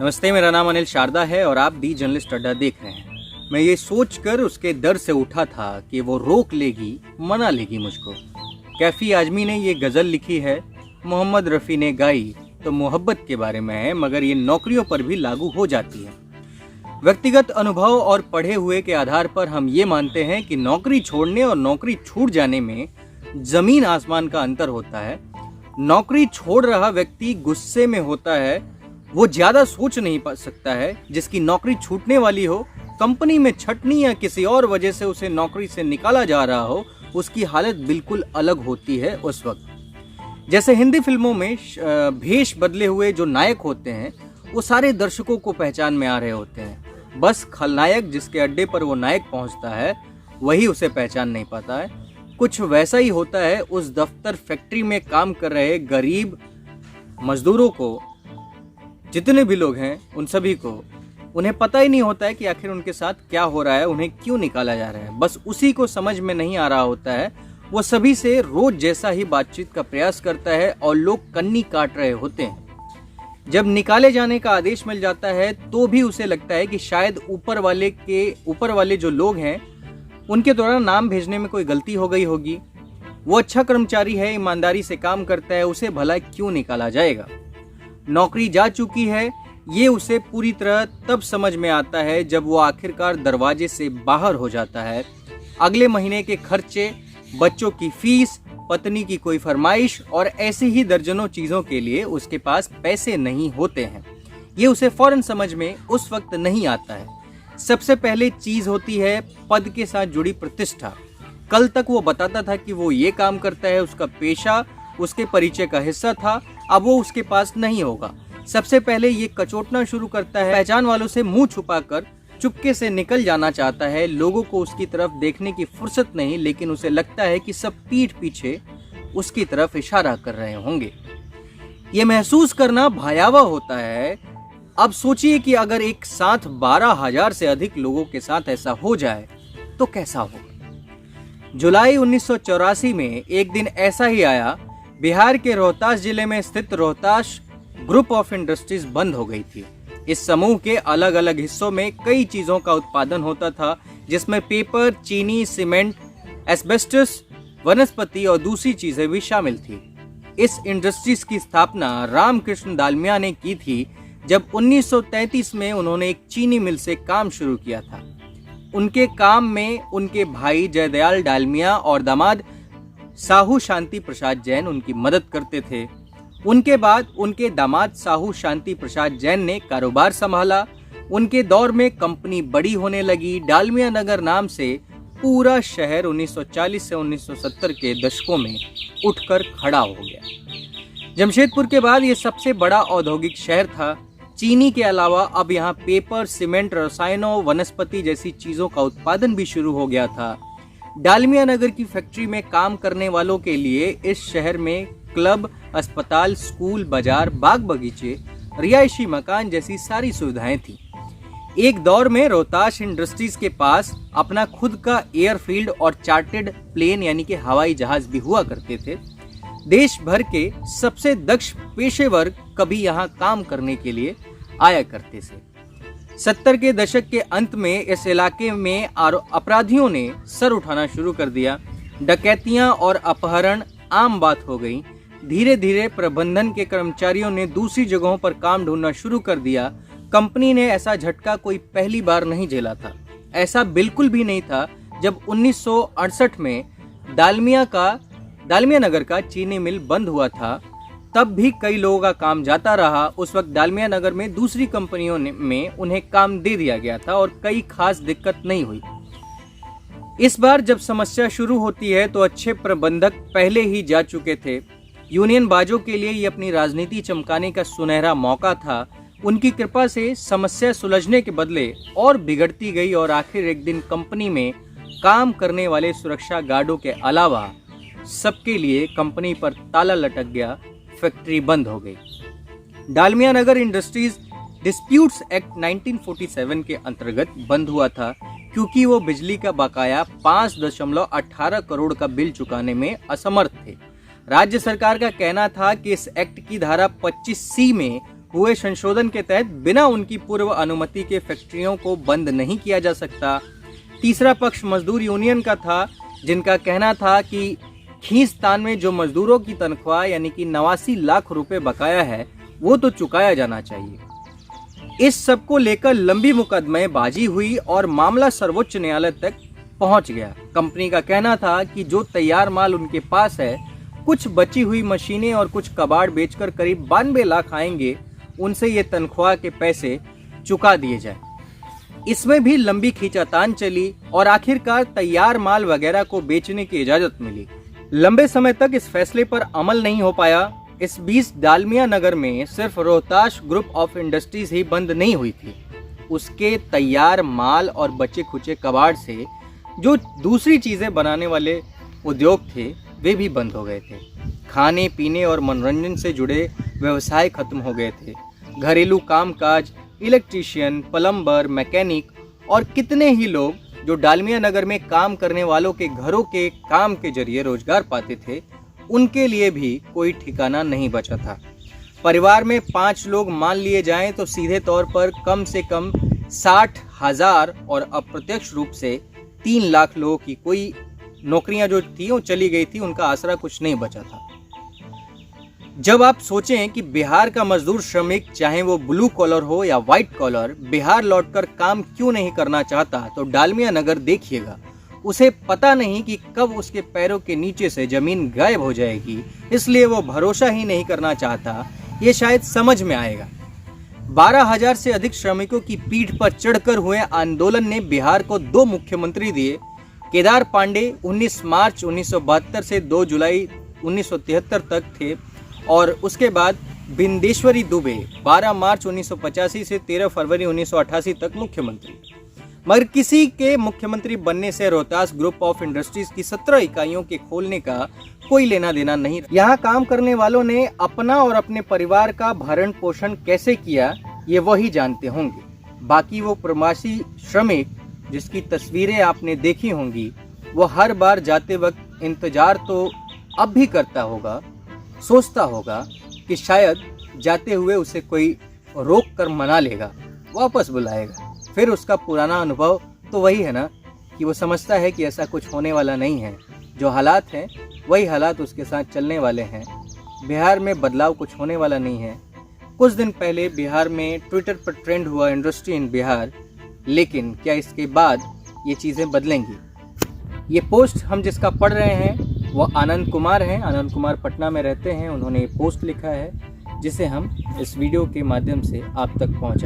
नमस्ते, मेरा नाम अनिल शारदा है और आप दी जर्नलिस्ट अड्डा देख रहे हैं। मैं ये सोचकर उसके दर से उठा था कि वो रोक लेगी, मना लेगी मुझको। कैफी आजमी ने ये गज़ल लिखी है, मोहम्मद रफ़ी ने गाई तो मोहब्बत के बारे में है, मगर ये नौकरियों पर भी लागू हो जाती है। व्यक्तिगत अनुभव और पढ़े हुए के आधार पर हम ये मानते हैं कि नौकरी छोड़ने और नौकरी छूट जाने में ज़मीन आसमान का अंतर होता है। नौकरी छोड़ रहा व्यक्ति गुस्से में होता है, वो ज्यादा सोच नहीं पा सकता है। जिसकी नौकरी छूटने वाली हो, कंपनी में छटनी या किसी और वजह से उसे नौकरी से निकाला जा रहा हो, उसकी हालत बिल्कुल अलग होती है उस वक्त। जैसे हिंदी फिल्मों में भेष बदले हुए जो नायक होते हैं, वो सारे दर्शकों को पहचान में आ रहे होते हैं। बस खलनायक जिसके अड्डे पर वो नायक पहुंचता है, वही उसे पहचान नहीं पाता है। कुछ वैसा ही होता है उस दफ्तर फैक्ट्री में काम कर रहे गरीब मजदूरों को। जितने भी लोग हैं उन सभी को, उन्हें पता ही नहीं होता है कि आखिर उनके साथ क्या हो रहा है, उन्हें क्यों निकाला जा रहा है। बस उसी को समझ में नहीं आ रहा होता है। वो सभी से रोज जैसा ही बातचीत का प्रयास करता है और लोग कन्नी काट रहे होते हैं। जब निकाले जाने का आदेश मिल जाता है तो भी उसे लगता है कि शायद ऊपर वाले जो लोग हैं उनके द्वारा नाम भेजने में कोई गलती हो गई होगी। वो अच्छा कर्मचारी है, ईमानदारी से काम करता है, उसे भला क्यों निकाला जाएगा। नौकरी जा चुकी है, ये उसे पूरी तरह तब समझ में आता है जब वो आखिरकार दरवाजे से बाहर हो जाता है। अगले महीने के खर्चे, बच्चों की फीस, पत्नी की कोई फरमाइश और ऐसी ही दर्जनों चीजों के लिए उसके पास पैसे नहीं होते हैं। ये उसे फौरन समझ में उस वक्त नहीं आता है। सबसे पहले चीज होती है पद के साथ जुड़ी प्रतिष्ठा। कल तक वो बताता था कि वो ये काम करता है, उसका पेशा उसके परिचय का हिस्सा था, अब वो उसके पास नहीं होगा। सबसे पहले ये कचोटना शुरू करता है। पहचान वालों से मुंह छुपाकर चुपके से निकल जाना चाहता है। लोगों को उसकी तरफ देखने की फुर्सत नहीं, लेकिन उसे लगता है कि सब पीठ पीछे उसकी तरफ इशारा कर रहे होंगे। ये महसूस करना भयावह होता है। अब सोचिए कि अगर एक साथ 12,000 से अधिक लोगों के साथ ऐसा हो जाए तो कैसा होगा। जुलाई 1984 में एक दिन ऐसा ही आया। बिहार के रोहतास जिले में स्थित रोहतास ग्रुप ऑफ इंडस्ट्रीज बंद हो गई थी। इस समूह के अलग अलग हिस्सों में कई चीजों का उत्पादन होता था, जिसमें पेपर, चीनी, सीमेंट, एस्बेस्टस, वनस्पति और दूसरी चीजें भी शामिल थी। इस इंडस्ट्रीज की स्थापना रामकृष्ण दालमिया ने की थी जब 1933 में उन्होंने एक चीनी मिल से काम शुरू किया था। उनके काम में उनके भाई जयदयाल डालमिया और दामाद साहू शांति प्रसाद जैन उनकी मदद करते थे। उनके बाद उनके दामाद साहू शांति प्रसाद जैन ने कारोबार संभाला। उनके दौर में कंपनी बड़ी होने लगी। डालमिया नगर नाम से पूरा शहर 1940 से 1970 के दशकों में उठकर खड़ा हो गया। जमशेदपुर के बाद ये सबसे बड़ा औद्योगिक शहर था। चीनी के अलावा अब यहाँ पेपर, सीमेंट, रसायनों, वनस्पति जैसी चीजों का उत्पादन भी शुरू हो गया था। डालमिया नगर की फैक्ट्री में काम करने वालों के लिए इस शहर में क्लब, अस्पताल, स्कूल, बाजार, बाग बगीचे, रिहायशी मकान जैसी सारी सुविधाएं थी। एक दौर में रोहतास इंडस्ट्रीज के पास अपना खुद का एयरफील्ड और चार्टर्ड प्लेन यानी कि हवाई जहाज भी हुआ करते थे। देश भर के सबसे दक्ष पेशेवर कभी यहाँ काम करने के लिए आया करते थे। 70 के दशक के अंत में इस इलाके में अपराधियों ने सर उठाना शुरू कर दिया। डकैतियां और अपहरण आम बात हो गई। धीरे धीरे प्रबंधन के कर्मचारियों ने दूसरी जगहों पर काम ढूंढना शुरू कर दिया। कंपनी ने ऐसा झटका कोई पहली बार नहीं झेला था। ऐसा बिल्कुल भी नहीं था जब 1968 में डालमिया नगर का चीनी मिल बंद हुआ था। तब भी कई लोगों का काम जाता रहा। उस वक्त डालमिया नगर में दूसरी कंपनियों में उन्हें काम दे दिया गया था और कई खास दिक्कत नहीं हुई। इस बार जब समस्या शुरू होती है तो अच्छे प्रबंधक पहले ही जा चुके थे। यूनियन बाजों के लिए ये अपनी राजनीति चमकाने का सुनहरा मौका था। उनकी कृपा से समस्या सुलझने के बदले और बिगड़ती गई और आखिर एक दिन कंपनी में काम करने वाले सुरक्षा गार्डों के अलावा सबके लिए कंपनी पर ताला लटक गया। फैक्ट्री बंद हो गई। डालमिया नगर इंडस्ट्रीज डिस्प्यूट्स एक्ट 1947 के अंतर्गत बंद हुआ था क्योंकि वो बिजली का बकाया 5.18 करोड़ का बिल चुकाने में असमर्थ थे। राज्य सरकार का कहना था कि इस एक्ट की धारा 25C में हुए संशोधन के तहत बिना उनकी पूर्व अनुमति के फैक्ट्रियों को बंद नहीं किया जा सकता। तीसरा पक्ष मजदूर यूनियन का था, जिनका कहना था कि खींचतान में जो मजदूरों की तनख्वाह यानी कि 89 लाख रुपए बकाया है वो तो चुकाया जाना चाहिए। इस सब को लेकर लंबी मुकदमेबाजी हुई और मामला सर्वोच्च न्यायालय तक पहुंच गया। कंपनी का कहना था कि जो तैयार माल उनके पास है, कुछ बची हुई मशीनें और कुछ कबाड़ बेचकर करीब 92 लाख आएंगे, उनसे ये तनख्वाह के पैसे चुका दिए जाए। इसमें भी लंबी खींचातान चली और आखिरकार तैयार माल वगैरह को बेचने की इजाजत मिली। लंबे समय तक इस फैसले पर अमल नहीं हो पाया। इस बीच डालमिया नगर में सिर्फ रोहतास ग्रुप ऑफ इंडस्ट्रीज ही बंद नहीं हुई थी, उसके तैयार माल और बचे खुचे कबाड़ से जो दूसरी चीजें बनाने वाले उद्योग थे वे भी बंद हो गए थे। खाने पीने और मनोरंजन से जुड़े व्यवसाय खत्म हो गए थे। घरेलू कामकाज, इलेक्ट्रीशियन, प्लम्बर, मैकेनिक और कितने ही लोग जो डालमिया नगर में काम करने वालों के घरों के काम के जरिए रोजगार पाते थे, उनके लिए भी कोई ठिकाना नहीं बचा था। परिवार में 5 लोग मान लिए जाएं तो सीधे तौर पर कम से कम 60,000 और अप्रत्यक्ष रूप से 3 लाख लोगों की कोई नौकरियां जो थी वो चली गई थी, उनका आसरा कुछ नहीं बचा था। जब आप सोचें कि बिहार का मजदूर श्रमिक, चाहे वो ब्लू कॉलर हो या व्हाइट कॉलर, बिहार लौटकर काम क्यों नहीं करना चाहता, तो डालमिया नगर देखिएगा। उसे पता नहीं कि कब उसके पैरों के नीचे से जमीन गायब हो जाएगी, इसलिए वो भरोसा ही नहीं करना चाहता। ये शायद समझ में आएगा। 12,000 से अधिक श्रमिकों की पीठ पर चढ़कर हुए आंदोलन ने बिहार को 2 मुख्यमंत्री दिए। केदार पांडे 19 मार्च 1972 से 2 जुलाई 1973 तक थे और उसके बाद बिंदेश्वरी दुबे 12 मार्च 1985 से 13 फरवरी 1988 तक मुख्यमंत्री। मगर किसी के मुख्यमंत्री बनने से रोहतास ग्रुप ऑफ इंडस्ट्रीज की 17 इकाइयों के खोलने का कोई लेना देना नहीं। यहाँ काम करने वालों ने अपना और अपने परिवार का भरण पोषण कैसे किया, ये वही जानते होंगे। बाकी वो प्रवासी श्रमिक जिसकी तस्वीरें आपने देखी होंगी, वो हर बार जाते वक्त इंतजार तो अब भी करता होगा, सोचता होगा कि शायद जाते हुए उसे कोई रोक कर मना लेगा, वापस बुलाएगा। फिर उसका पुराना अनुभव तो वही है ना कि वो समझता है कि ऐसा कुछ होने वाला नहीं है। जो हालात हैं वही हालात उसके साथ चलने वाले हैं। बिहार में बदलाव कुछ होने वाला नहीं है। कुछ दिन पहले बिहार में ट्विटर पर ट्रेंड हुआ इंडस्ट्री इन बिहार, लेकिन क्या इसके बाद ये चीज़ें बदलेंगी? ये पोस्ट हम जिसका पढ़ रहे हैं वो आनंद कुमार हैं। आनंद कुमार पटना में रहते हैं। उन्होंने ये पोस्ट लिखा है जिसे हम इस वीडियो के माध्यम से आप तक पहुंचा।